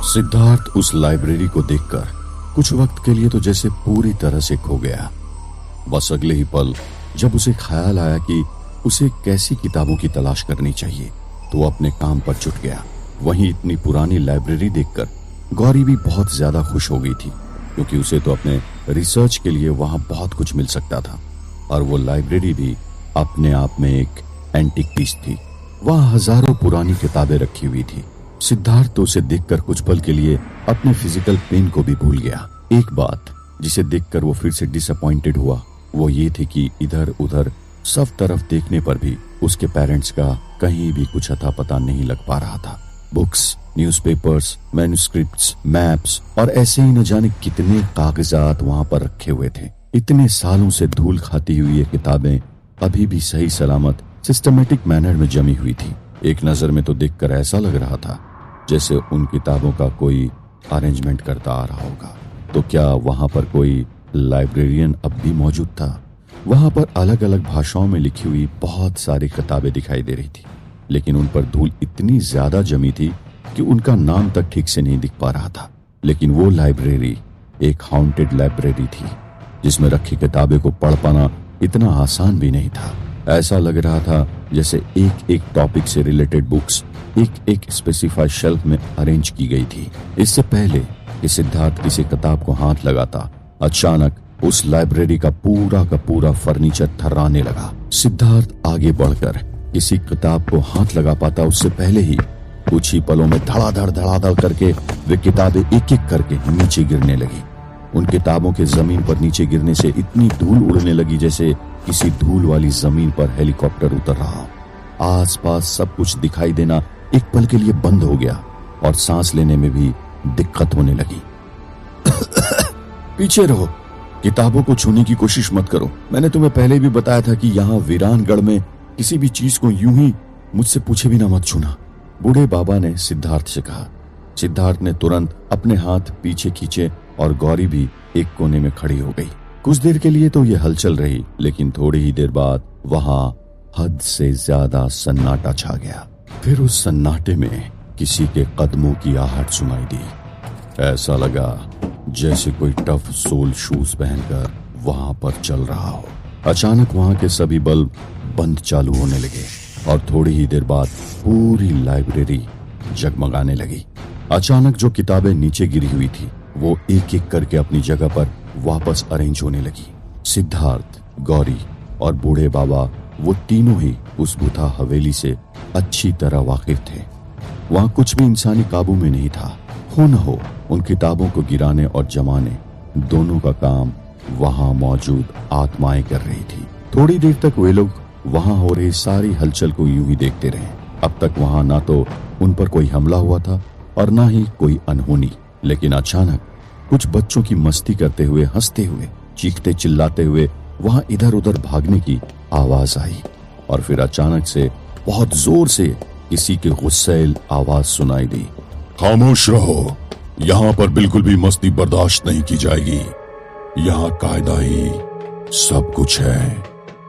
सिद्धार्थ उस लाइब्रेरी को देखकर कुछ वक्त के लिए तो जैसे पूरी तरह से खो गया। बस अगले ही पल जब उसे ख्याल आया कि उसे कैसी किताबों की तलाश करनी चाहिए तो वो अपने काम पर जुट गया। वहीं इतनी पुरानी लाइब्रेरी देखकर गौरी भी बहुत ज्यादा खुश हो गई थी, क्योंकि उसे तो अपने रिसर्च के लिए वहां बहुत कुछ मिल सकता था। और वो लाइब्रेरी भी अपने आप में एक एंटीक पीस थी। वहां हजारों पुरानी किताबें रखी हुई थी। सिद्धार्थ तो उसे देखकर कुछ पल के लिए अपने फिजिकल पेन को भी भूल गया। एक बात जिसे देखकर वो फिर से डिसअपॉइंटेड हुआ वो ये थी कि इधर उधर सब तरफ देखने पर भी उसके पेरेंट्स का कहीं भी कुछ अता पता नहीं लग पा रहा था। बुक्स, न्यूज़पेपर्स, मैन्युस्क्रिप्ट्स, मैप्स और ऐसे ही न जाने कितने कागजात वहां पर रखे हुए थे। इतने सालों से धूल खाती हुई ये किताबें अभी भी सही सलामत सिस्टमेटिक मैनर में जमी हुई थी। एक नजर में तो देखकर ऐसा लग रहा था जैसे उन किताबों का कोई अरेंजमेंट करता आ रहा होगा। तो क्या वहां पर कोई लाइब्रेरियन अब भी मौजूद था? वहां पर अलग अलग भाषाओं में लिखी हुई बहुत सारी किताबें दिखाई दे रही थी, लेकिन उन पर धूल इतनी ज्यादा जमी थी कि उनका नाम तक ठीक से नहीं दिख पा रहा था। लेकिन वो लाइब्रेरी एक हॉन्टेड लाइब्रेरी थी, जिसमें रखी किताबें को पढ़ पाना इतना आसान भी नहीं था। ऐसा लग रहा था जैसे एक एक टॉपिक से रिलेटेड बुक्स एक एक स्पेसिफाइड शेल्फ में अरेंज की गई थी। इससे पहले कि सिद्धार्थ किसी किताब को हाथ लगाता, अचानक उस लाइब्रेरी का पूरा फर्नीचर थर्राने लगा। सिद्धार्थ आगे बढ़कर किसी किताब को हाथ लगा पाता उससे पहले ही कुछ ही पलों में धड़ाधड़ करके वे किताबें एक एक करके नीचे गिरने लगी। उन किताबों के जमीन पर नीचे गिरने से इतनी धूल उड़ने लगी जैसे किसी धूल वाली जमीन पर हेलीकॉप्टर उतर रहा। आसपास सब कुछ दिखाई देना एक पल के लिए बंद हो गया और सांस लेने में भी दिक्कत होने लगी। पीछे रहो, किताबों को छूने की कोशिश मत करो। मैंने तुम्हें पहले भी बताया था कि यहाँ वीरानगढ़ में किसी भी चीज को यूं ही मुझसे पूछे बिना मत छूना, बूढ़े बाबा ने सिद्धार्थ से कहा। सिद्धार्थ ने तुरंत अपने हाथ पीछे खींचे और गौरी भी एक कोने में खड़ी हो गई। कुछ देर के लिए तो ये हलचल रही, लेकिन थोड़ी ही देर बाद वहां हद से ज्यादा सन्नाटा छा गया। फिर उस सन्नाटे में किसी के कदमों की आहट सुनाई दी। ऐसा लगा जैसे कोई टफ सोल शूज पहनकर वहां पर चल रहा हो। अचानक वहां के सभी बल्ब बंद चालू होने लगे और थोड़ी ही देर बाद पूरी लाइब्रेरी जगमगाने लगी। अचानक जो किताबें नीचे गिरी हुई थी वो एक एक करके अपनी जगह पर वापस अरेंज होने लगी। सिद्धार्थ, गौरी और बूढ़े बाबा वो तीनों ही उस बुधा हवेली से अच्छी तरह वाकिफ थे। वहां कुछ भी इंसानी काबू में नहीं था। हो न हो उन किताबों को गिराने और जमाने दोनों का काम वहां मौजूद आत्माएं कर रही थी। थोड़ी देर तक वे लोग वहां हो रही सारी हलचल को यूं ही देखते रहे। अब तक वहां ना तो उन पर कोई हमला हुआ था और ना ही कोई अनहोनी, लेकिन अचानक कुछ बच्चों की मस्ती करते हुए, हंसते हुए, चीखते चिल्लाते हुए वहां इधर उधर भागने की आवाज आई और फिर अचानक से बहुत जोर से किसी की गुस्सैल आवाज सुनाई दी। खामोश रहो, यहाँ पर बिल्कुल भी मस्ती बर्दाश्त नहीं की जाएगी। यहाँ कायदा ही सब कुछ है।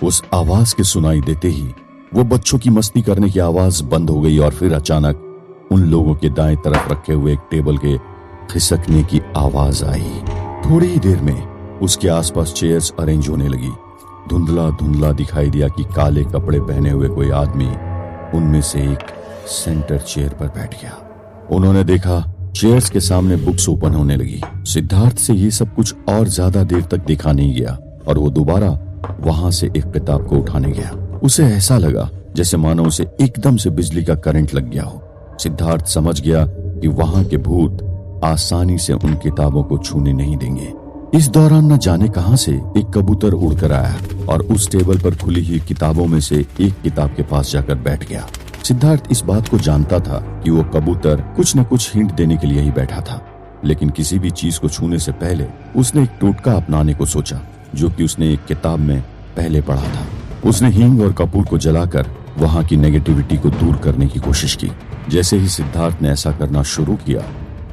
उस आवाज के सुनाई देते ही वो बच्चों की मस्ती करने की आवाज बंद हो गई और फिर अचानक उन लोगों के दाएं तरफ रखे हुए एक टेबल के खिसकने की आवाज आई। थोड़ी ही देर में उसके आसपास चेयर्स अरेंज होने लगी। धुंधला धुंधला दिखाई दिया कि काले कपड़े पहने हुए कोई आदमी उनमें से एक सेंटर चेयर पर बैठ गया। उन्होंने देखा चेयर्स के सामने बुक्स ओपन होने लगी। सिद्धार्थ से ये सब कुछ और ज्यादा देर तक देखा नहीं गया और वो दोबारा वहां से एक किताब को उठाने गया। उसे ऐसा लगा जैसे मानो उसे एकदम से बिजली का करंट लग गया हो। सिद्धार्थ समझ गया कि वहां के भूत आसानी से उन किताबों को छूने नहीं देंगे। इस दौरान न जाने कहां से एक कबूतर उड़कर आया और उस टेबल पर खुली हुई किताबों में से एक किताब के पास जाकर बैठ गया। सिद्धार्थ इस बात को जानता था कि वो कबूतर कुछ न कुछ हिंट देने के लिए ही बैठा था, लेकिन किसी भी चीज को छूने से पहले उसने एक टोटका अपनाने को सोचा, जो कि उसने एक किताब में पहले पढ़ा था। उसने हींग और कपूर को जलाकर वहां की नेगेटिविटी को दूर करने की कोशिश की। जैसे ही सिद्धार्थ ने ऐसा करना शुरू किया,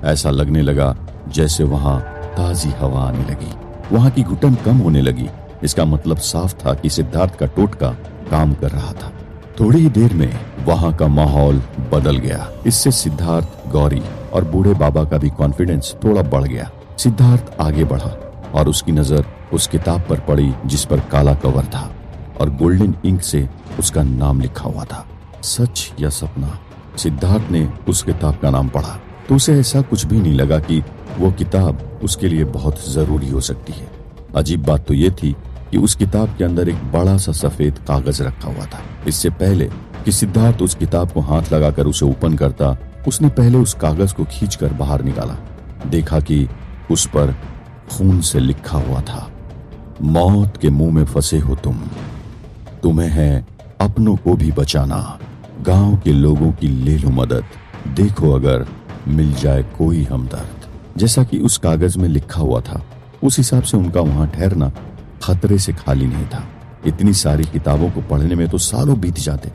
ऐसा लगने लगा जैसे वहां ताजी हवा आने लगी। वहां की घुटन कम होने लगी। इसका मतलब साफ था कि सिद्धार्थ का टोटका काम कर रहा था। थोड़ी ही देर में वहां का माहौल बदल गया। इससे सिद्धार्थ, गौरी और बूढ़े बाबा का भी कॉन्फिडेंस थोड़ा बढ़ गया। सिद्धार्थ आगे बढ़ा और उसकी नजर उस किताब पर पड़ी जिस पर काला कवर था और गोल्डन इंक से उसका नाम लिखा हुआ था, सच या सपना। सिद्धार्थ ने उस किताब का नाम पढ़ा तो उसे ऐसा कुछ भी नहीं लगा कि वो किताब उसके लिए बहुत जरूरी हो सकती है। अजीब बात तो ये थी कि उस किताब के अंदर एक बड़ा सा सफेद कागज रखा हुआ था। इससे पहले कि सिद्धार्थ उस किताब को हाथ लगाकर उसे ओपन करता, उसने पहले उस कागज को खींचकर बाहर निकाला। देखा कि उस पर खून से लिखा हुआ था, मौत के मुंह में फंसे हो तुम्हें है अपनों को भी बचाना, गांव के लोगों की ले लो मदद, देखो अगर मिल जाए कोई हमदर्द। जैसा कि उस कागज में लिखा हुआ था उस हिसाब से उनका वहां ठहरना खतरे से खाली नहीं था। इतनी सारी किताबों को पढ़ने में तो सालों बीत जाते।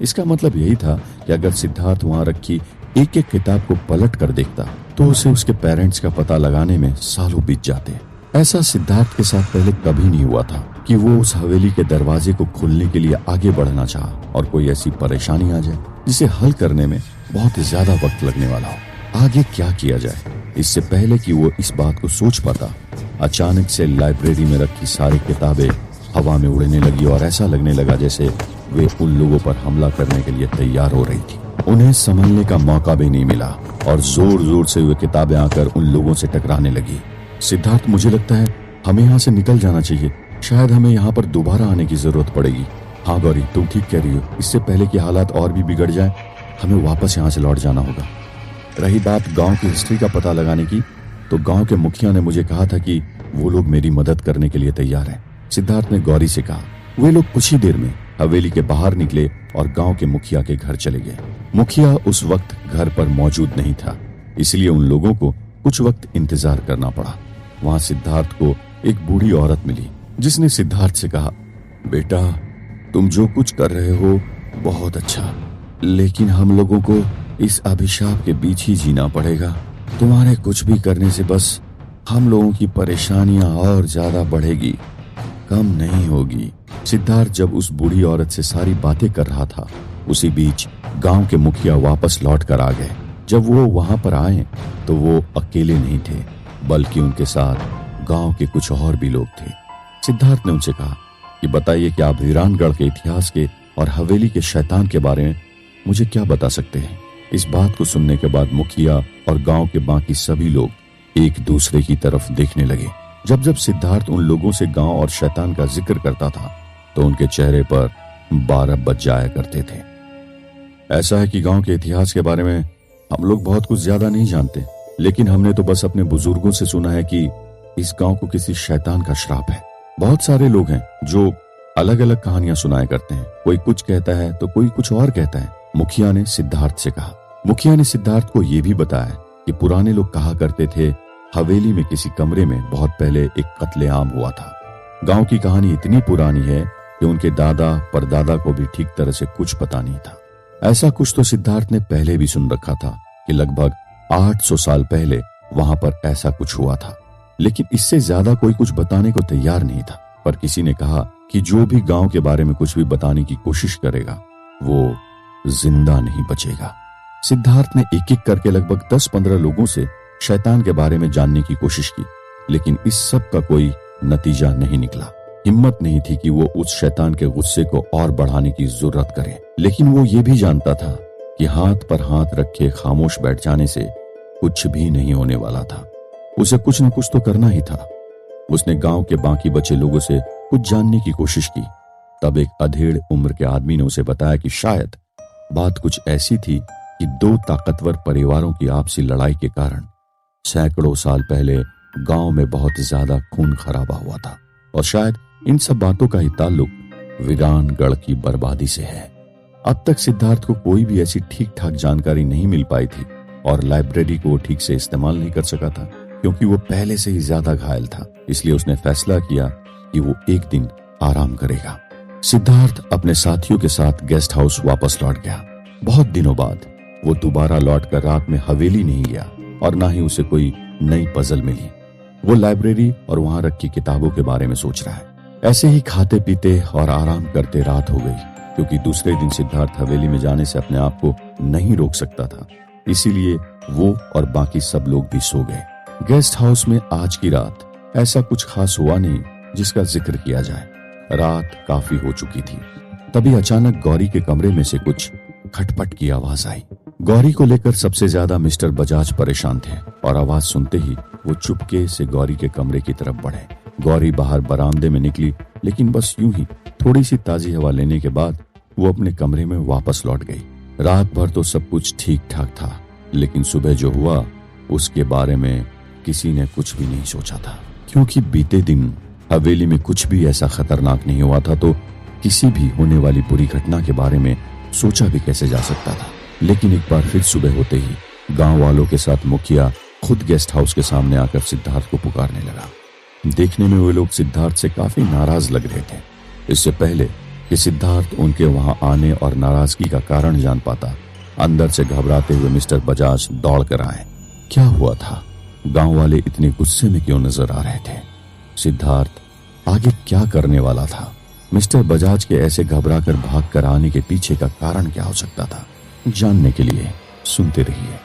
इसका मतलब यही था कि अगर सिद्धार्थ वहां रखी एक एक किताब को पलट कर देखता तो उसे उसके पेरेंट्स का पता लगाने में सालों बीत जाते। ऐसा सिद्धार्थ के साथ पहले कभी नहीं हुआ था कि वो उस हवेली के दरवाजे को खोलने के लिए आगे बढ़ना चाहा और कोई ऐसी परेशानी आ जाए जिसे हल करने में बहुत ज्यादा वक्त लगने वाला हो। आगे क्या किया जाए, इससे पहले कि वो इस बात को सोच पाता, अचानक से लाइब्रेरी में रखी सारी किताबें हवा में उड़ने लगी और ऐसा लगने लगा जैसे वे उन लोगों पर हमला करने के लिए तैयार हो रही थी। उन्हें संभलने का मौका भी नहीं मिला और जोर जोर से वे किताबें आकर उन लोगों से टकराने लगी। सिद्धार्थ, मुझे लगता है हमें यहाँ से निकल जाना चाहिए, शायद हमें यहाँ पर दोबारा आने की जरूरत पड़ेगी। हाँ गौरी, तुम ठीक कह रही हो, इससे पहले कि हालात और भी बिगड़ जाए हमें वापस यहाँ से लौट जाना होगा। रही बात गांव की हिस्ट्री का पता लगाने की, तो गांव के मुखिया ने मुझे कहा था कि वो लोग मेरी मदद करने के लिए तैयार हैं। सिद्धार्थ ने गौरी से कहा। वे लोग कुछ ही देर में हवेली के बाहर निकले और गांव के मुखिया के घर चले गए। मुखिया उस वक्त घर पर मौजूद नहीं था, इसलिए उन लोगों को कुछ वक्त इंतजार करना पड़ा। वहां सिद्धार्थ को एक बूढ़ी औरत मिली जिसने सिद्धार्थ से कहा, बेटा तुम जो कुछ कर रहे हो बहुत अच्छा, लेकिन हम लोगों को इस अभिशाप के बीच ही जीना पड़ेगा। तुम्हारे कुछ भी करने से बस हम लोगों की परेशानियां और ज्यादा बढ़ेगी, कम नहीं होगी। सिद्धार्थ जब उस बूढ़ी औरत से सारी बातें कर रहा था, उसी बीच गांव के मुखिया वापस लौट कर आ गए। जब वो वहां पर आए तो वो अकेले नहीं थे, बल्कि उनके साथ गांव के कुछ और भी लोग थे। सिद्धार्थ ने उनसे कहा कि बताइए कि आप वीरानगढ़ के इतिहास के और हवेली के शैतान के बारे में मुझे क्या बता सकते हैं। इस बात को सुनने के बाद मुखिया और गांव के बाकी सभी लोग एक दूसरे की तरफ देखने लगे। जब जब सिद्धार्थ उन लोगों से गांव और शैतान का जिक्र करता था तो उनके चेहरे पर 12 बज जाया करते थे। ऐसा है कि गांव के इतिहास के बारे में हम लोग बहुत कुछ ज्यादा नहीं जानते, लेकिन हमने तो बस अपने बुजुर्गों से सुना है कि इस गांव को किसी शैतान का श्राप है। बहुत सारे लोग हैं जो अलग अलग कहानियां सुनाया करते हैं, कोई कुछ कहता है तो कोई कुछ और कहता है। मुखिया ने सिद्धार्थ से कहा। मुखिया ने सिद्धार्थ को यह भी बताया कि पुराने लोग कहा करते थे हवेली में किसी कमरे में बहुत पहले एक कत्लेआम हुआ था। गांव की कहानी इतनी पुरानी है कि उनके दादा परदादा को भी ठीक तरह से कुछ पता नहीं था। ऐसा कुछ तो सिद्धार्थ ने पहले भी सुन रखा था कि लगभग 800 साल पहले वहां पर ऐसा कुछ हुआ था, लेकिन इससे ज्यादा कोई कुछ बताने को तैयार नहीं था। पर किसी ने कहा कि जो भी गांव के बारे में कुछ भी बताने की कोशिश करेगा वो जिंदा नहीं बचेगा। सिद्धार्थ ने एक एक करके लगभग 10-15 लोगों से शैतान के बारे में जानने की कोशिश की, लेकिन इस सब का कोई नतीजा नहीं निकला। हिम्मत नहीं थी कि वो उस शैतान के गुस्से को और बढ़ाने की जरूरत करे, लेकिन वो ये भी जानता था कि हाथ पर हाथ रखे खामोश बैठ जाने से कुछ भी नहीं होने वाला था। उसे कुछ न कुछ तो करना ही था। उसने गांव के बाकी बचे लोगों से कुछ जानने की कोशिश की। तब एक अधेड़ उम्र के आदमी ने उसे बताया कि शायद बात कुछ ऐसी थी कि 2 ताकतवर परिवारों की आपसी लड़ाई के कारण सैकड़ों साल पहले गांव में बहुत ज्यादा खून खराबा हुआ था और शायद इन सब बातों का ही ताल्लुक वीरानगढ़ की बर्बादी से है। अब तक सिद्धार्थ को कोई भी ऐसी ठीक ठाक जानकारी नहीं मिल पाई थी और लाइब्रेरी को ठीक से इस्तेमाल नहीं कर सका था क्योंकि वो पहले से ही ज्यादा घायल था। इसलिए उसने फैसला किया कि वो एक दिन आराम करेगा। सिद्धार्थ अपने साथियों के साथ गेस्ट हाउस वापस लौट गया। बहुत दिनों बाद वो दोबारा लौटकर रात में हवेली नहीं गया और ना ही उसे कोई नई पजल मिली। वो लाइब्रेरी और वहां रखी किताबों के बारे में सोच रहा है। ऐसे ही खाते पीते और आराम करते रात हो गई क्योंकि दूसरे दिन सिद्धार्थ हवेली में जाने से अपने आप को नहीं रोक सकता था। इसीलिए वो और बाकी सब लोग भी सो गए। गेस्ट हाउस में आज की रात ऐसा कुछ खास हुआ नहीं जिसका जिक्र किया जाए। रात काफी हो चुकी थी। तभी अचानक गौरी के कमरे में से कुछ खटपट की आवाज आई। गौरी को लेकर सबसे ज्यादा मिस्टर बजाज परेशान थे और आवाज सुनते ही वो चुपके से गौरी के कमरे की तरफ बढ़े। गौरी बाहर बरामदे में निकली, लेकिन बस यूं ही थोड़ी सी ताजी हवा लेने के बाद वो अपने कमरे में वापस लौट गई। रात भर तो सब कुछ ठीक ठाक था, लेकिन सुबह जो हुआ उसके बारे में किसी ने कुछ भी नहीं सोचा था, क्योंकि बीते दिन हवेली में कुछ भी ऐसा खतरनाक नहीं हुआ था, तो किसी भी होने वाली बुरी घटना के बारे में सोचा भी कैसे जा सकता था। लेकिन एक बार फिर सुबह होते ही गांव वालों के साथ मुखिया खुद गेस्ट हाउस के सामने आकर सिद्धार्थ को पुकारने लगा। देखने में वे लोग सिद्धार्थ से काफी नाराज लग रहे थे। इससे पहले कि सिद्धार्थ उनके वहां आने और नाराजगी का कारण जान पाता, अंदर से घबराते हुए मिस्टर बजाज दौड़ कर आए। क्या हुआ था? गांव वाले इतने गुस्से में क्यों नजर आ रहे थे? सिद्धार्थ आगे क्या करने वाला था? मिस्टर बजाज के ऐसे घबराकर भाग कर आने के पीछे का कारण क्या हो सकता था? जानने के लिए सुनते रहिए।